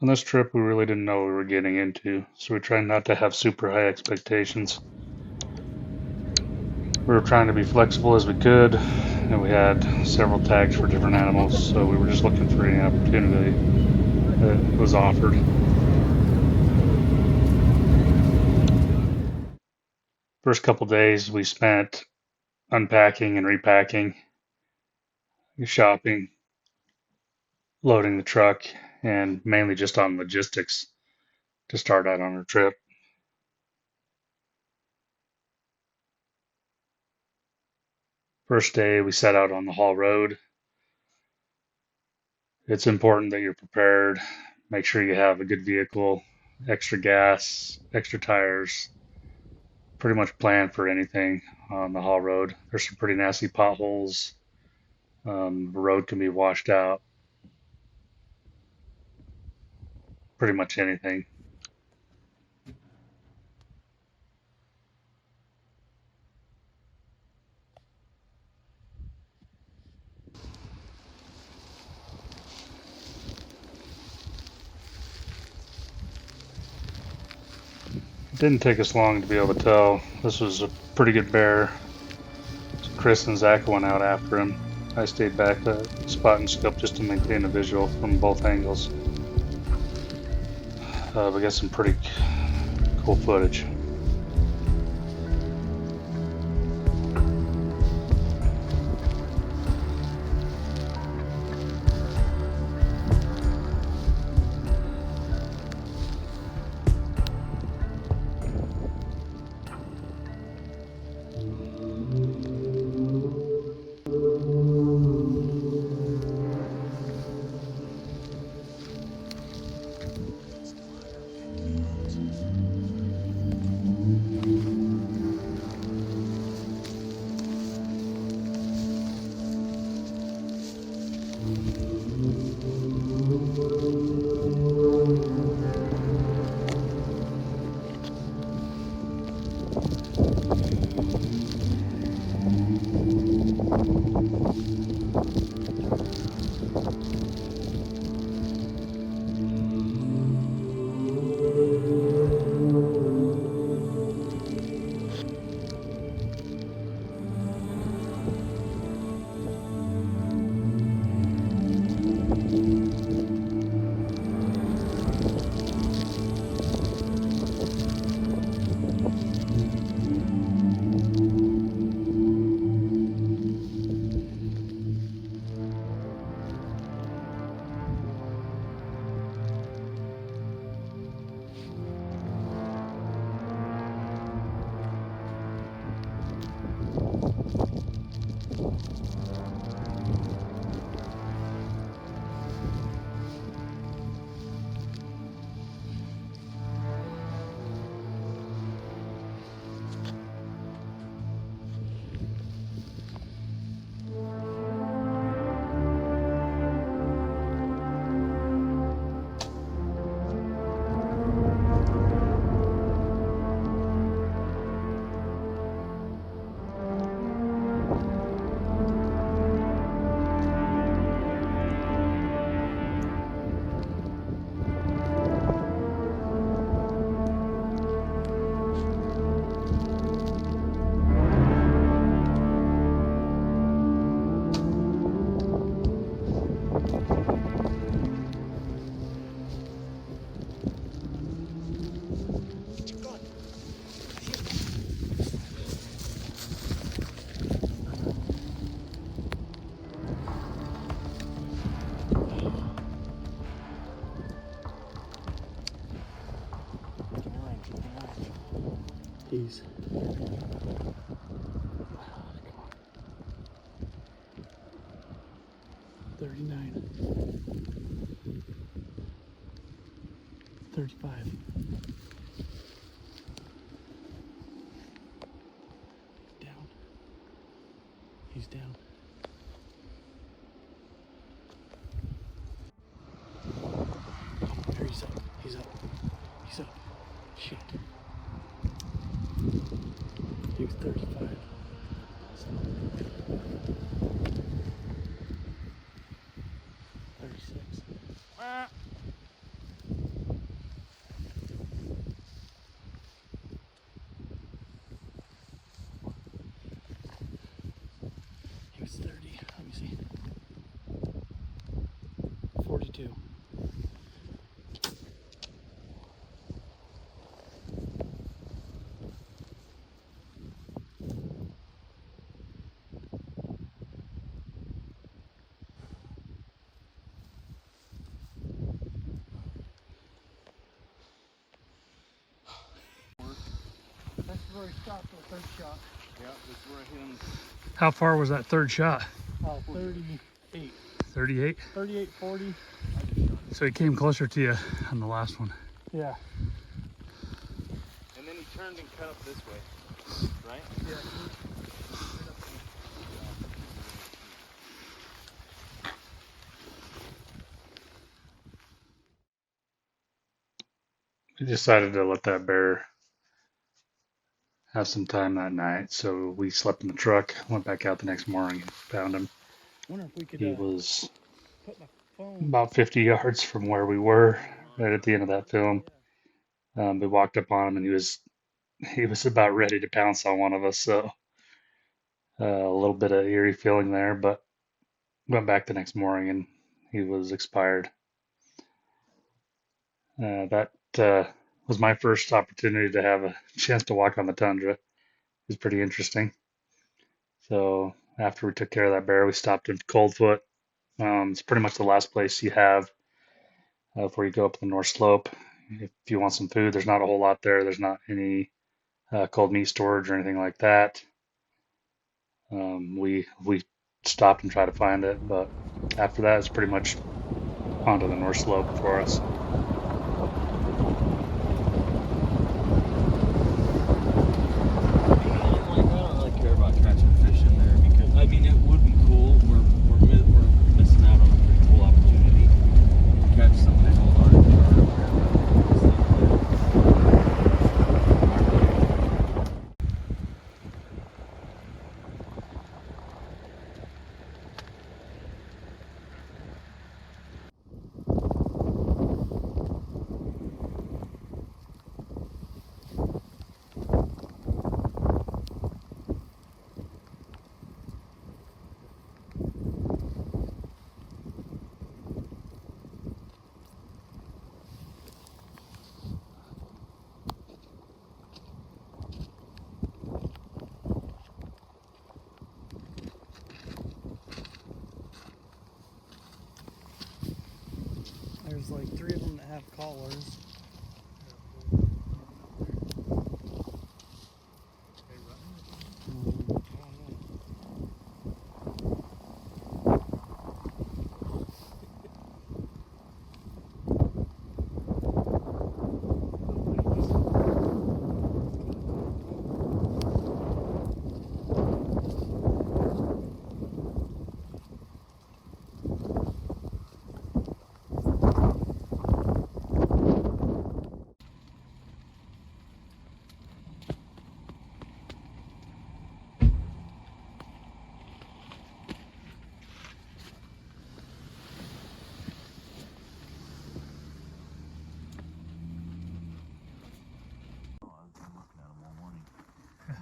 On this trip, we really didn't know what we were getting into, so we tried not to have super high expectations. We were trying to be flexible as we could, and we had several tags for different animals, so we were just looking for any opportunity that was offered. First couple days we spent unpacking and repacking, shopping, loading the truck, and mainly just on logistics to start out on our trip. First day we set out on the haul road. It's important that you're prepared. Make sure you have a good vehicle, extra gas, extra tires, pretty much plan for anything on the haul road. There's some pretty nasty potholes. The road can be washed out, pretty much anything. It didn't take us long to be able to tell this was a pretty good bear. So Chris and Zach went out after him. I stayed back to spot and scope just to maintain a visual from both angles. We got some pretty cool footage. Jeez. 39. 35. Down. He's down. There, he's up. He's up. He's up. Shit. He was 35. 36. where he stopped the third shot. Yeah, this is where I hit him. How far was that third shot? 38. 38? 38, 40. So he came closer to you on the last one. Yeah. And then he turned and cut up this way, right? Yeah. We decided to let that bear have some time that night, so we slept in the truck, went back out the next morning and found him. Wonder if we could He was put my phone. about 50 yards from where we were, right at the end of that film. We walked up on him and he was about ready to pounce on one of us, so a little bit of eerie feeling there, but went back the next morning and he was expired. That was my first opportunity to have a chance to walk on the tundra. It was pretty interesting. So after we took care of that bear, we stopped in Coldfoot. It's pretty much the last place you have before you go up the North Slope. If you want some food, there's not a whole lot there. There's not any cold meat storage or anything like that. We stopped and tried to find it, but after that, it's pretty much onto the North Slope for us. I don't really care about catching fish in there because I mean it would be cool. We're missing out on a pretty cool opportunity to catch something a whole lot of There's like 3 of them that have collars.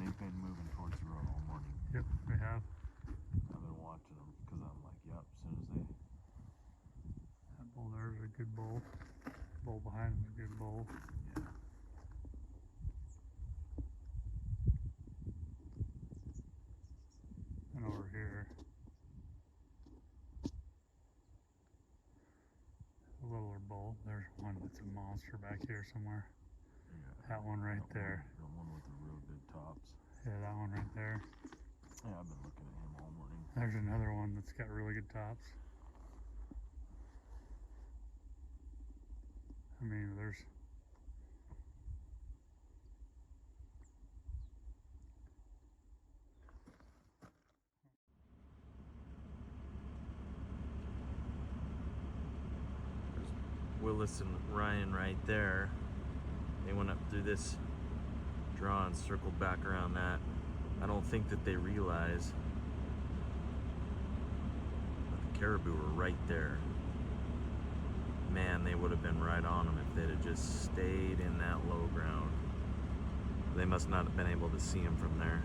They've been moving towards the road all morning. Yep, we have. I've been watching them because I'm like, yep, as soon as they... That bull there's a good bull. Bull behind him is a good bull. Yeah. And over here, a littler bull. There's one that's a monster back here somewhere. Yeah. That one right there. The one with the real good tops. Yeah, that one right there. Yeah, I've been looking at him all morning. There's another one that's got really good tops. I mean, there's... Willis and Ryan right there. They went up through this draw and circled back around that. I don't think that they realize that the caribou were right there. Man, they would have been right on them if they'd have just stayed in that low ground. They must not have been able to see them from there.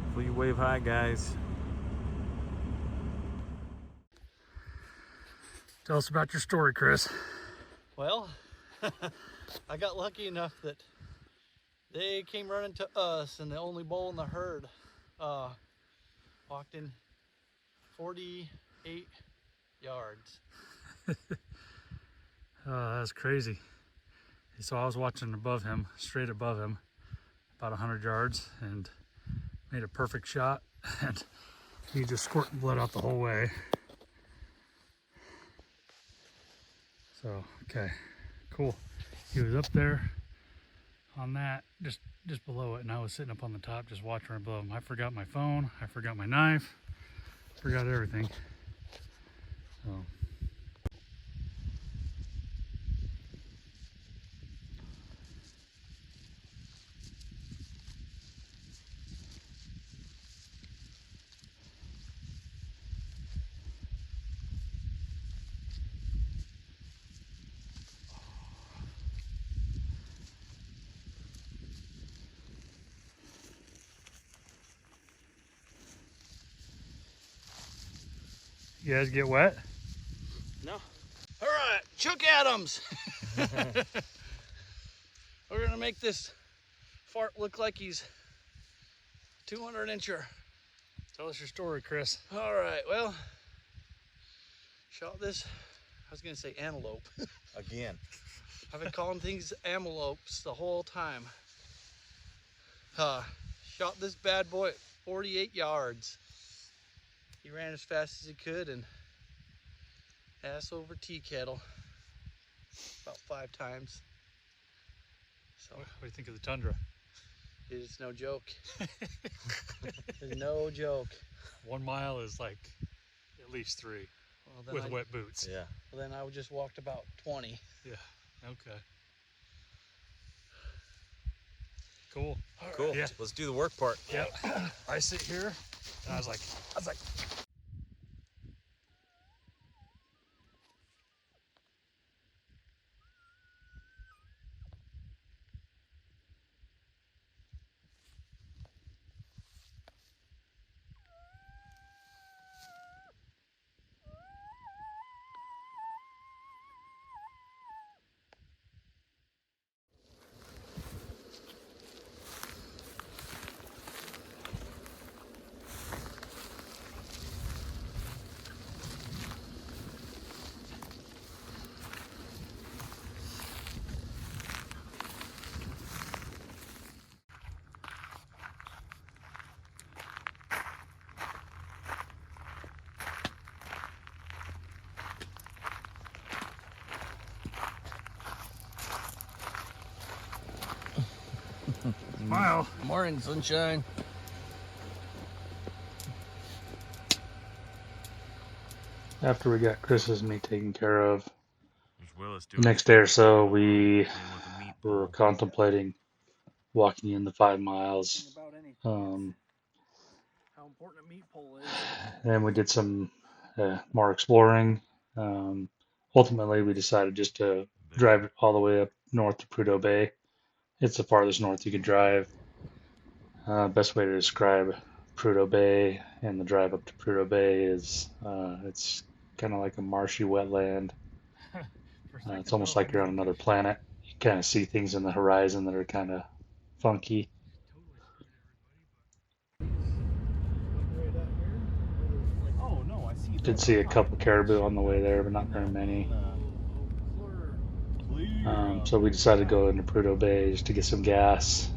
Hopefully you wave high, guys. Tell us about your story, Chris. Well, I got lucky enough that They came running to us, and the only bull in the herd walked in 48 yards. That's crazy. So I was watching above him, straight above him, about 100 yards, and made a perfect shot, and he just squirted blood out the whole way. So, okay, cool. He was up there on that, just below it, and I was sitting up on the top just watching right below him. I forgot my phone, I forgot my knife, forgot everything. So. You guys get wet? No. All right, Chuck Adams. We're gonna make this fart look like he's 200-incher. Tell us your story, Chris. All right, well, shot this, I was gonna say antelope. Again. I've been calling things antelopes the whole time. Shot this bad boy at 48 yards. He ran as fast as he could and ass over tea kettle about 5 times. So What do you think of the tundra? it's no joke. It's no joke. 1 mile is like at least 3 Well, with wet boots. Yeah. Well, then I just walked about 20. Yeah. Okay. Cool. Cool. Yeah. Let's do the work part. Yep. I sit here and I was like, smile. Morning, sunshine. After we got Chris's and me taken care of, There's Willis the doing next day or so, we playing with a meat were ball. contemplating walking in the 5 miles. About anything. How important a meat pole is. And we did some more exploring. Ultimately, we decided just to drive all the way up north to Prudhoe Bay. It's the farthest north you could drive. Best way to describe Prudhoe Bay and the drive up to Prudhoe Bay is it's kind of like a marshy wetland. It's almost like you're on another planet. You kind of see things in the horizon that are kind of funky. Oh no, I see. Did see a couple caribou on the way there, but not very many. So we decided to go into Prudhoe Bay just to get some gas,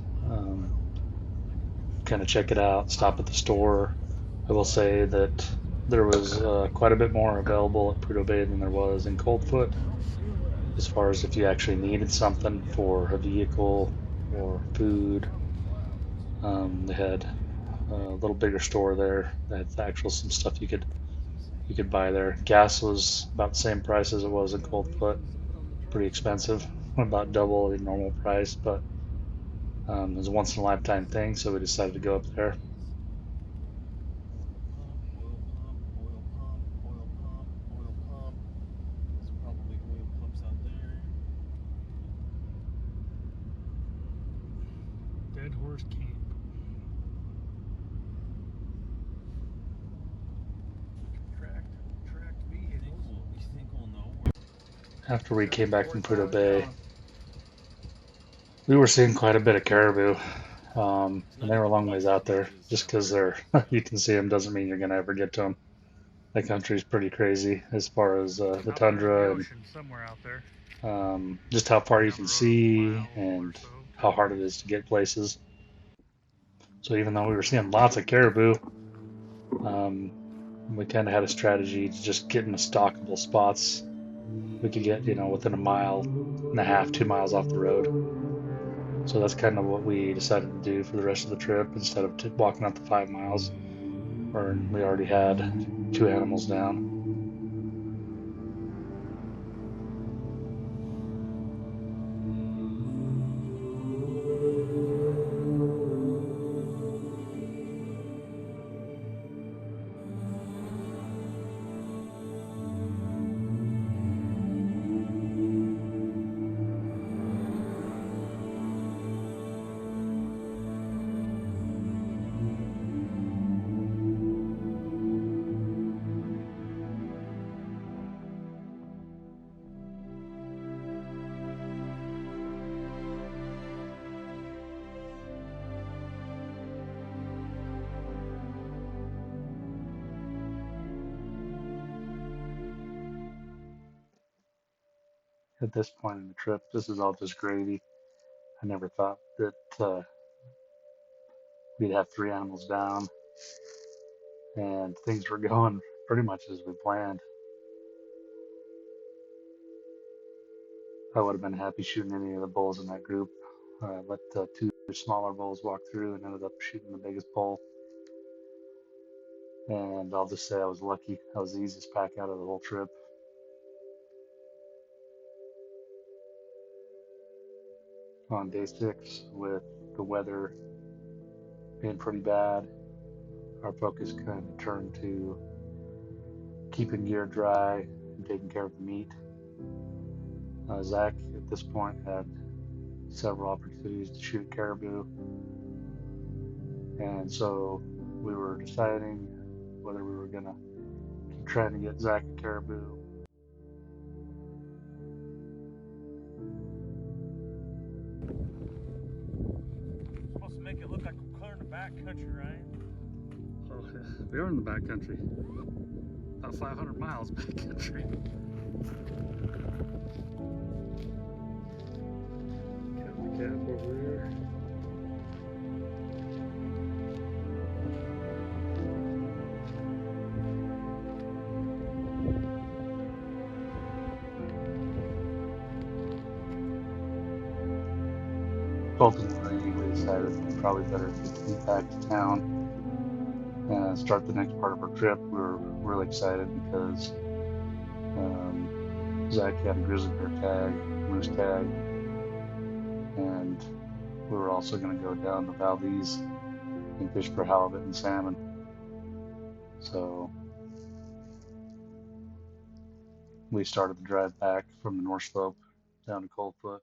kind of check it out, stop at the store. I will say that there was quite a bit more available at Prudhoe Bay than there was in Coldfoot, as far as if you actually needed something for a vehicle or food. They had a little bigger store there that had actual some stuff you could buy there. Gas was about the same price as it was in Coldfoot. Pretty expensive, about double the normal price, but it was a once in a lifetime thing, so we decided to go up there. There's probably oil pumps out there. Dead Horse Camp. Tracked vehicle. You think we'll know? After we came back from Prudhoe Bay, We were seeing quite a bit of caribou, It's and they not were a even long ways bucks out as there. much as Just because rare. they're you can see them doesn't mean you're going to ever get to them. The country's pretty crazy as far as the Out there in the tundra and ocean, somewhere out there, just how far you down the can road a see mile or and so, how 2 hard it is to get places. So even though we were seeing lots of caribou, um, we kind of had a strategy to just get in the stockable spots. We could get, within a mile and a half, 2 miles off the road. So that's kind of what we decided to do for the rest of the trip instead of walking up the 5 miles where we already had two animals down. At this point in the trip, this is all just gravy. I never thought that we'd have three animals down, and things were going pretty much as we planned. I would have been happy shooting any of the bulls in that group. Let the two smaller bulls walk through and ended up shooting the biggest bull. And I'll just say I was lucky. I was the easiest pack out of the whole trip. On day 6, with the weather being pretty bad, our focus kind of turned to keeping gear dry and taking care of the meat. Zach, at this point, had several opportunities to shoot caribou, and so we were deciding whether we were going to keep trying to get Zach a caribou. Supposed to make it look like we're clearing the back country, Ryan. Oh, yeah. We are in the back country. About 500 miles back country. Got the cap over there. Ultimately, we decided we probably better get back to town and start the next part of our trip. We were really excited because Zach had a grizzly bear tag, moose tag, and we were also going to go down to Valdez and fish for halibut and salmon. So we started the drive back from the North Slope down to Coldfoot.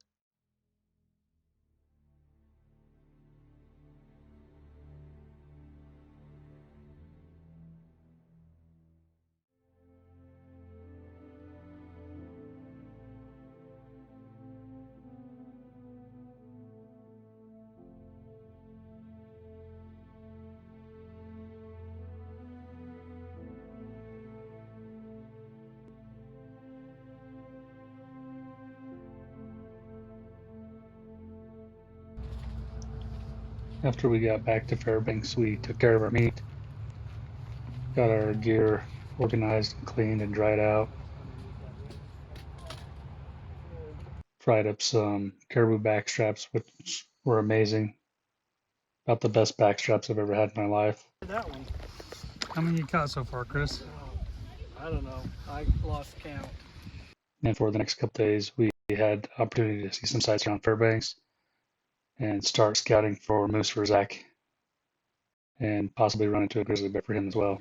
After we got back to Fairbanks, we took care of our meat, got our gear organized and cleaned and dried out, fried up some caribou back straps, which were amazing. About the best back straps I've ever had in my life. That one. How many you caught so far, Chris? I don't know. I lost count. And for the next couple days, we had opportunity to see some sites around Fairbanks and start scouting for moose for Zach and possibly run into a grizzly bear for him as well.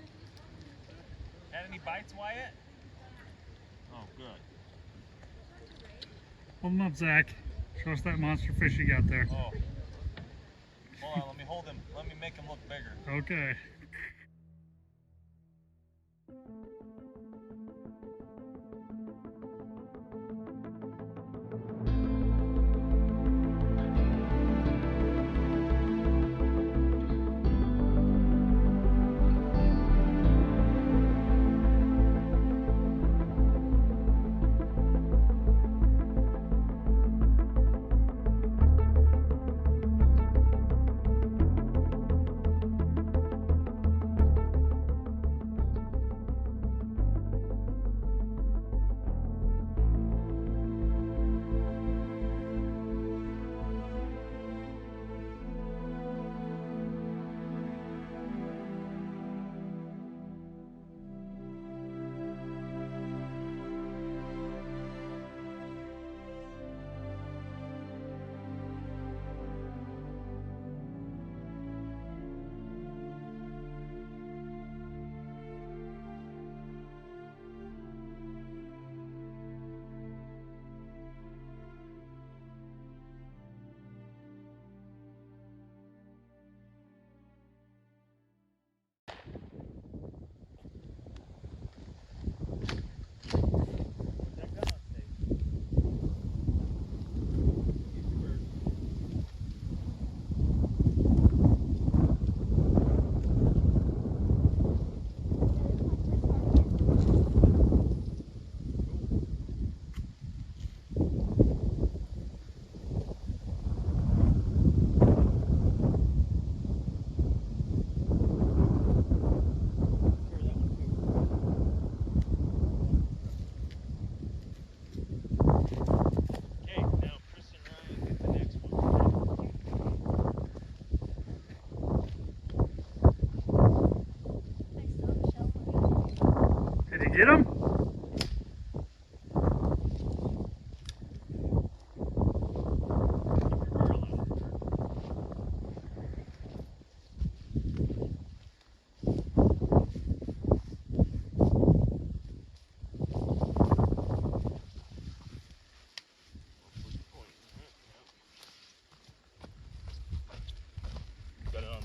Had any bites, Wyatt? Oh, good. Hold him up, Zach. Show us that monster fish you got there. Oh. Hold on, let me hold him. Let me make him look bigger. Okay.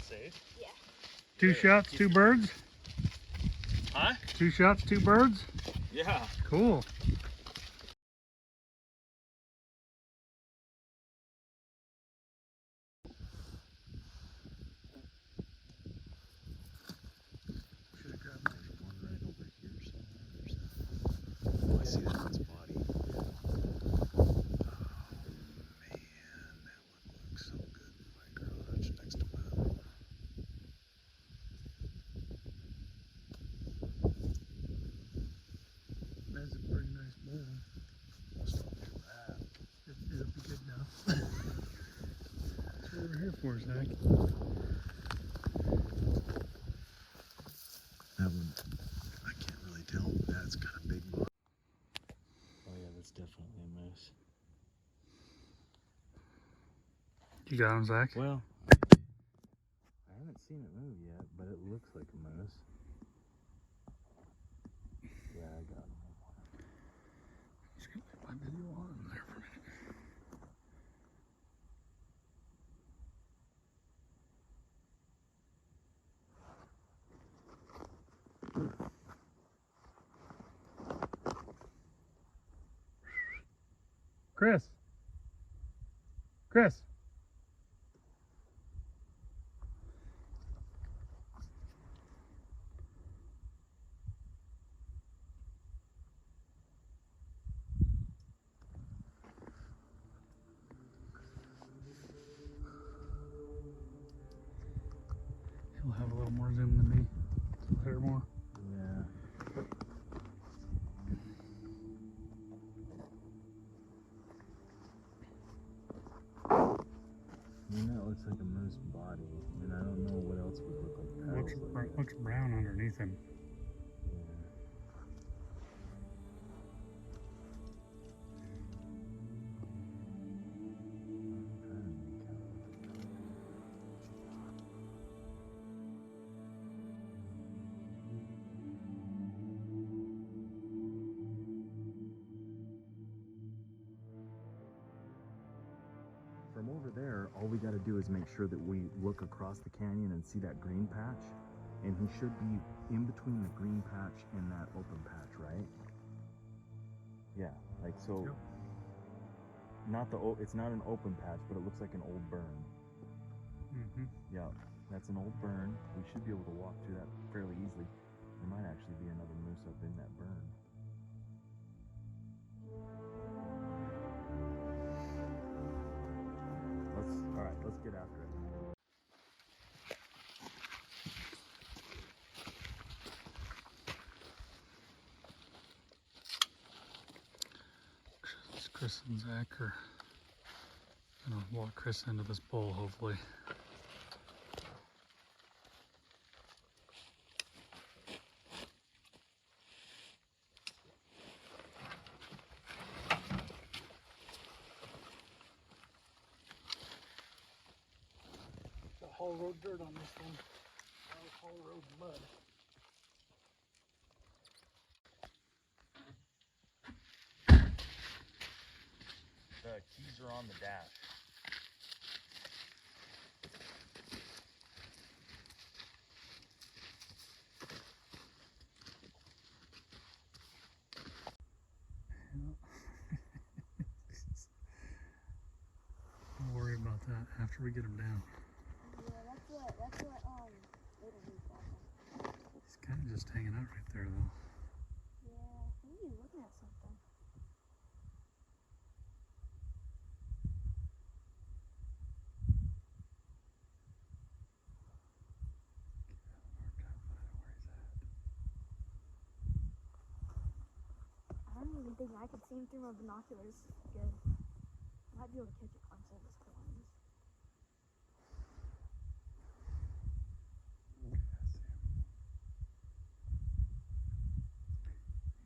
safe. Yeah. Two shots, two birds? Huh? 2 shots, 2 birds? Yeah. Cool. Should have grabbed maybe one right over here somewhere. Oh, I see that one's body. Oh man, that one looks so good in my garage next to mine. That's a pretty nice bowl. Let's not do that. It'll be good now. That's what we're here for, Zach. That one, I can't really tell, but that's got a big body. Oh yeah, that's definitely a moose. You got him, Zach? Well, I haven't seen it move yet, but it looks like a moose. Yeah, I got him. Just gonna leave my video on there for a minute. Chris. Chris. He'll have a little more zoom than me. A little more. Yeah. I mean, that looks like a moose body, and I don't know what else would look like that. Looks brown underneath him. From over there, all we got to do is make sure that we look across the canyon and see that green patch, and he should be in between the green patch and that open patch, right? Yeah, like so. Yep. It's not an open patch, but it looks like an old burn. Mm-hmm. Yeah, that's an old burn. We should be able to walk through that fairly easily. There might actually be another moose up in that burn. Let's get after it. Chris and Zach are gonna walk Chris into this bowl, hopefully. Got whole road dirt on this one. Whole road mud. The keys are on the dash. Don't worry about that after we get him down. Yeah, that's what Little League was. He's kind of just hanging out right there, though. Yeah, I think he's looking at something. I don't even think I could see him through my binoculars. Good. I might be able to catch a glimpse of his coins.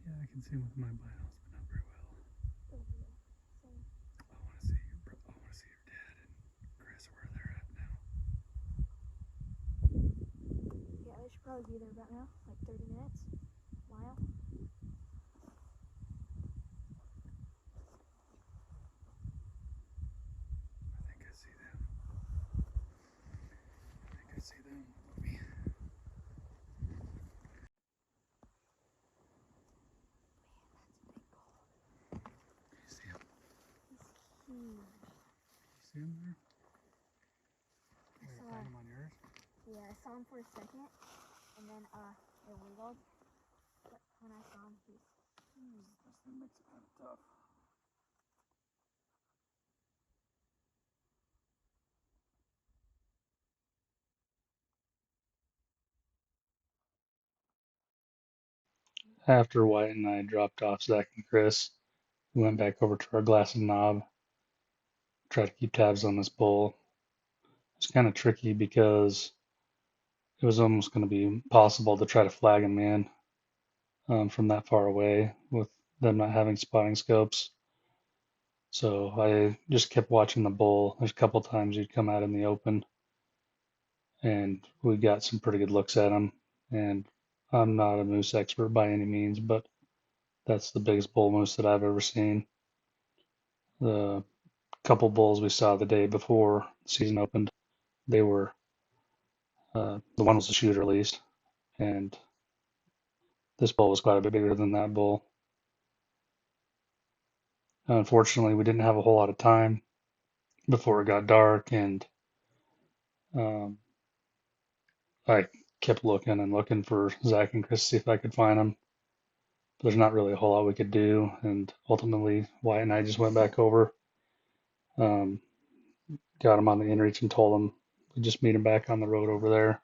Yeah, I can see him with my binos, but not very well. Oh, yeah. Same. I want to see your dad and Chris where they're at now. Yeah, they should probably be there about now. Like 30 minutes. Mile. I think I see them. I think I see see him there? I You saw, find him on yours? yeah, I saw him for a second, and then it wiggled. But when I saw him, he's This thing makes it kind of tough. After Wyatt and I dropped off Zach and Chris, we went back over to our glass and knob, tried to keep tabs on this bull. It's kind of tricky because it was almost going to be impossible to try to flag him in from that far away with them not having spotting scopes. So I just kept watching the bull. There's a couple times he'd come out in the open, and we got some pretty good looks at him. And I'm not a moose expert by any means, but that's the biggest bull moose that I've ever seen. The couple bulls we saw the day before the season opened, they were the one was a shooter at least, and this bull was quite a bit bigger than that bull. Unfortunately, we didn't have a whole lot of time before it got dark, and um, I kept looking and looking for Zach and Chris to see if I could find them. But there's not really a whole lot we could do, and ultimately Wyatt and I just went back over, um, got him on the inReach and told him we'd just meet him back on the road over there.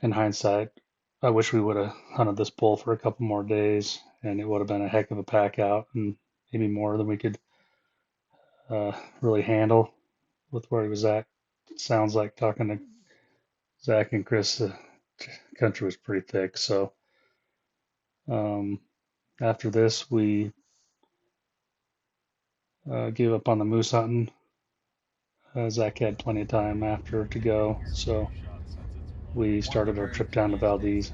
In hindsight, I wish we would have hunted this bull for a couple more days, and it would have been a heck of a pack out, and maybe more than we could really handle with where he was at. It sounds like talking to Zach and Chris, the country was pretty thick. So um, after this, we gave up on the moose hunting. Zach had plenty of time after to go, so we started our trip down to Valdez.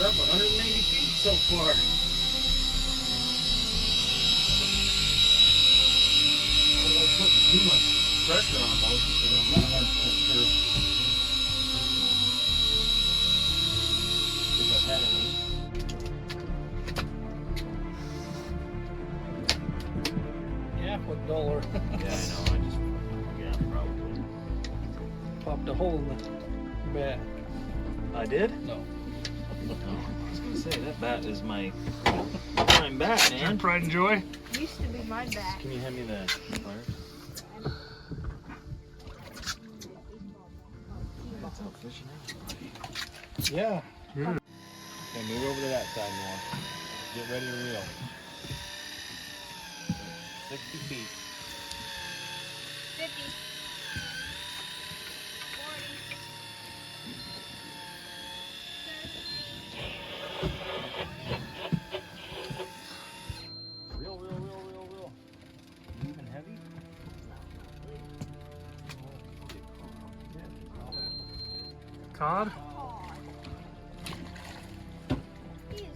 Up 180 feet so far. I don't like putting too much pressure on those because I'm not 100% sure if I've had any. Yeah, what dollar? Yeah, I know. Yeah, probably. Popped a hole in the bat. I did? No. I was gonna say that bat is my prime bat, man. Pride and joy. used to be my back. Can you hand me the pliers? It's out fishing out. Yeah. Good. Okay, move over to that side more. Get ready to reel. 60 feet. 50. 40. Real. Moving heavy? Cod? He is.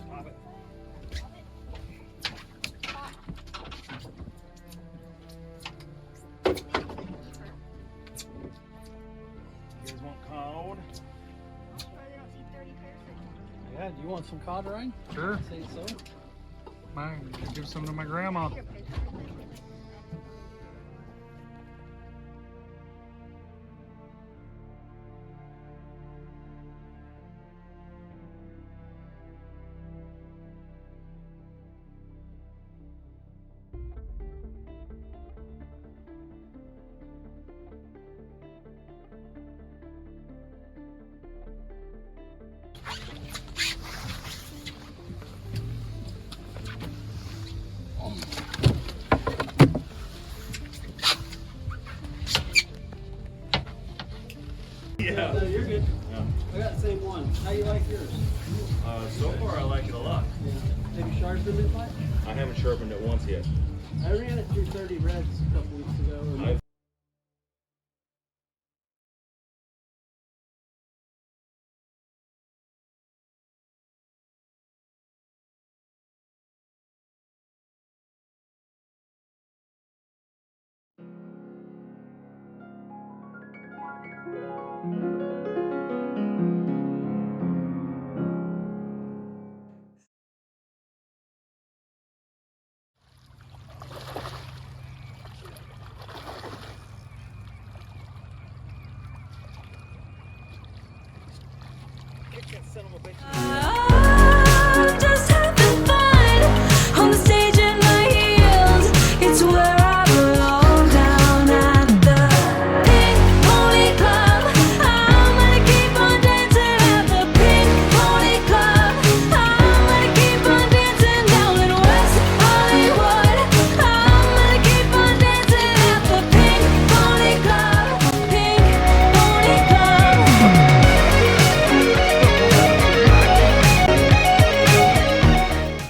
Stop it. You guys want cod? Yeah, do you want some cod, Ryan? Sure. Say so. Give some to my grandma. Yeah. No, you're good. Yeah. I got the same one. How you like yours? So far, I like it a lot. Yeah. Have you sharpened it much? I haven't sharpened it once yet. I ran it through 30 reds a couple weeks ago. And Kick that son of a bitch. Ah!